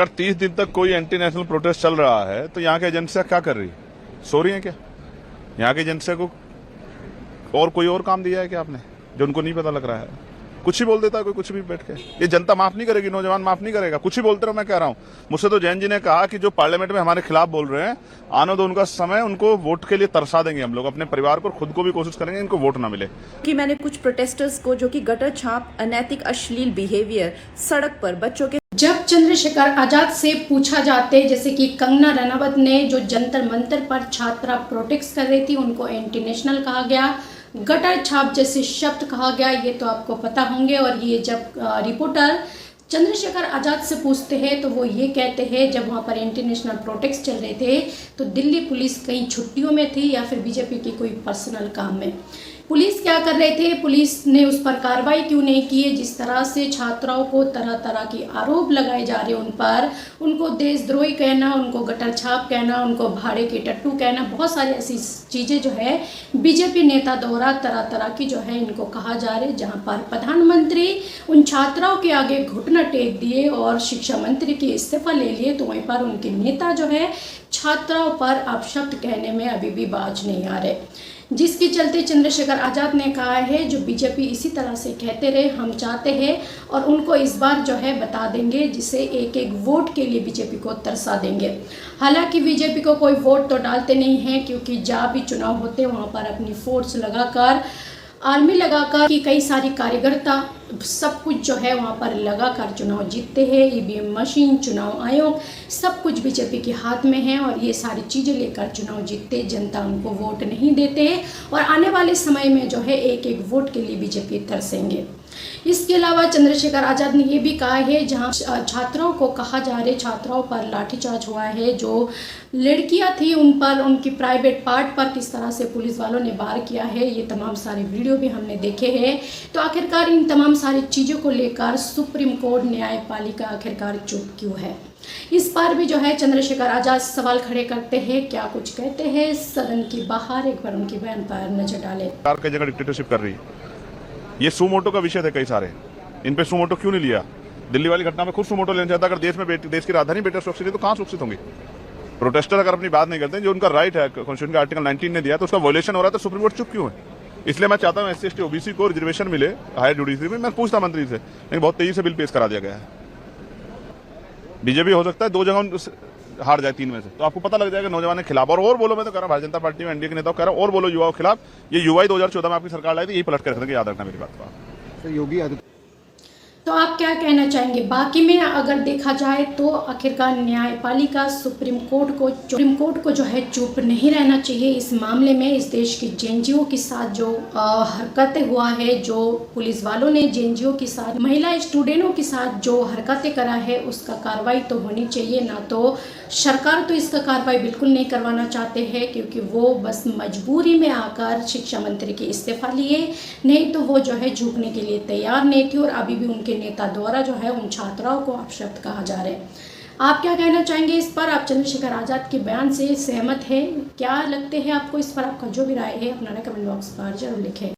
अगर 30 दिन तक कोई एंटी नेशनल प्रोटेस्ट चल रहा है तो यहाँ की एजेंसियां क्या कर रही है? सो रही है क्या? यहाँ की एजेंसिया को और कोई और काम दिया है क्या आपने जो उनको नहीं पता लग रहा है? कुछ ही बोल देता है कोई, कुछ भी बैठ के। ये जनता माफ नहीं करेगी, नौजवान माफ नहीं करेगा। कुछ ही बोलते रहो, मैं कह रहा हूँ। मुझसे तो जैन जी ने कहा कि जो पार्लियामेंट में हमारे खिलाफ बोल रहे हैं, आने दो उनका समय, उनको वोट के लिए तरसा देंगे हम लोग, अपने परिवार को, खुद को भी कोशिश करेंगे इनको वोट ना मिले। कि मैंने कुछ प्रोटेस्टर्स को जो कि गटर छाप, अनैतिक, अश्लील बिहेवियर, सड़क पर बच्चों के जब चंद्रशेखर आजाद से पूछा जाते, जैसे कि कंगना रनावत ने जो जंतर मंतर पर छात्रा प्रोटेस्ट कर रही थी उनको एंटी नेशनल कहा गया, गटर छाप जैसे शब्द कहा गया, ये तो आपको पता होंगे। और ये जब रिपोर्टर चंद्रशेखर आजाद से पूछते हैं तो वो ये कहते हैं जब वहाँ पर एंटी नेशनल प्रोटेस्ट चल रहे थे तो दिल्ली पुलिस कहीं छुट्टियों में थी या फिर बीजेपी की कोई पर्सनल काम में। पुलिस क्या कर रहे थे, पुलिस ने उस पर कार्रवाई क्यों नहीं की है? जिस तरह से छात्राओं को तरह तरह के आरोप लगाए जा रहे हैं उन पर, उनको देशद्रोही कहना, उनको गटर छाप कहना, उनको भाड़े के टट्टू कहना, बहुत सारी ऐसी चीज़ें जो है बीजेपी नेता द्वारा तरह तरह की जो है इनको कहा जा रहा है। जहाँ पर प्रधानमंत्री उन छात्राओं के आगे घुटना टेक दिए और शिक्षा मंत्री की इस्तीफा ले लिए, तो वहीं पर उनके नेता जो है छात्राओं पर अपशब्द कहने में अभी भी बाज नहीं आ रहे, जिसके चलते चंद्रशेखर आजाद ने कहा है जो बीजेपी इसी तरह से कहते रहे, हम चाहते हैं और उनको इस बार जो है बता देंगे, जिसे एक एक वोट के लिए बीजेपी को तरसा देंगे। हालांकि बीजेपी को कोई वोट तो डालते नहीं हैं, क्योंकि जहाँ भी चुनाव होते हैं वहाँ पर अपनी फोर्स लगाकर, आर्मी लगाकर, कि कई सारी कार्यकर्ता सब कुछ जो है वहाँ पर लगाकर चुनाव जीतते हैं। ईवीएम मशीन, चुनाव आयोग, सब कुछ बीजेपी के हाथ में है और ये सारी चीज़ें लेकर चुनाव जीतते, जनता उनको वोट नहीं देते हैं और आने वाले समय में जो है एक एक वोट के लिए बीजेपी तरसेंगे। इसके अलावा चंद्रशेखर आजाद ने ये भी कहा है, जहां छात्राओं को कहा जा रहा है, छात्राओं पर लाठीचार्ज हुआ है, जो लड़कियां थी उन पर, उनकी प्राइवेट पार्ट पर किस तरह से पुलिस वालों ने वार किया है, ये तमाम सारे वीडियो भी हमने देखे हैं। तो आखिरकार इन तमाम सारी चीज़ों को लेकर सुप्रीम कोर्ट न्यायपालिका आखिरकार चुप क्यों है? इस बार भी जो है चंद्रशेखर आजाद सवाल खड़े करते हैं, क्या कुछ कहते हैं सदन की बाहर, एक बार उनकी बयान पर नजर डालें। सरकार कई जगह डिक्टेटरशिप कर रही है। ये सुमोटो का विषय थे कई सारे, इन पे सुमोटो क्यों नहीं लिया? दिल्ली वाली घटना में खुद सुमोटो लेना चाहता। अगर देश की राजधानी बेटा सुरक्षित है तो कहाँ सुरक्षित होंगी? प्रोटेस्टर अगर अपनी बात नहीं करते, जो उनका राइट है, कॉन्स्टिट्यूशन का आर्टिकल 19 ने दिया, तो उसका वॉयलेशन हो रहा है तो सुप्रीम कोर्ट चुप क्यों है? इसलिए मैं चाहता हूँ SC ST OBC को रिजर्वेशन मिले हायर जुडिशरी में। मैं पूछता मंत्री से, लेकिन बहुत तेजी से बिल पेश करा दिया गया है। बीजेपी हो सकता है 2 जगह हार जाए 3 में से, तो आपको पता लग जाएगा नौजवान के खिलाफ। और बोलो, मैं तो कह रहा हूँ भारतीय जनता पार्टी में एनडीए के नेताओं कह रहा हूँ, और बोलो युवाओं के खिलाफ। ये युवा ही 2014 में आपकी सरकार लाई थी, यही पलट कर रख देंगे, याद रखना मेरी बात को। योगी आदित्य, तो आप क्या कहना चाहेंगे? बाकी में अगर देखा जाए तो आखिरकार न्यायपालिका सुप्रीम कोर्ट को जो है चुप नहीं रहना चाहिए इस मामले में। इस देश के जेएनजीओ के साथ जो हरकतें हुआ है, जो पुलिस वालों ने जेएनजीओ के साथ, महिला स्टूडेंटों के साथ जो हरकतें करा है, उसका कार्रवाई तो होनी चाहिए। ना तो सरकार तो इसका कार्रवाई बिल्कुल नहीं करवाना चाहते हैं, क्योंकि वो बस मजबूरी में आकर शिक्षा मंत्री की इस्तीफा लिए, नहीं तो वो जो है झुकने के लिए तैयार नहीं थी। और अभी भी उनके नेता द्वारा जो है उन छात्राओं को अपशब्द कहा जा रहा है। आप क्या कहना चाहेंगे इस पर? आप चंद्रशेखर आजाद के बयान से सहमत हैं? क्या लगते हैं आपको इस पर? आपका जो भी राय है अपना कमेंट बॉक्स पर जरूर लिखें।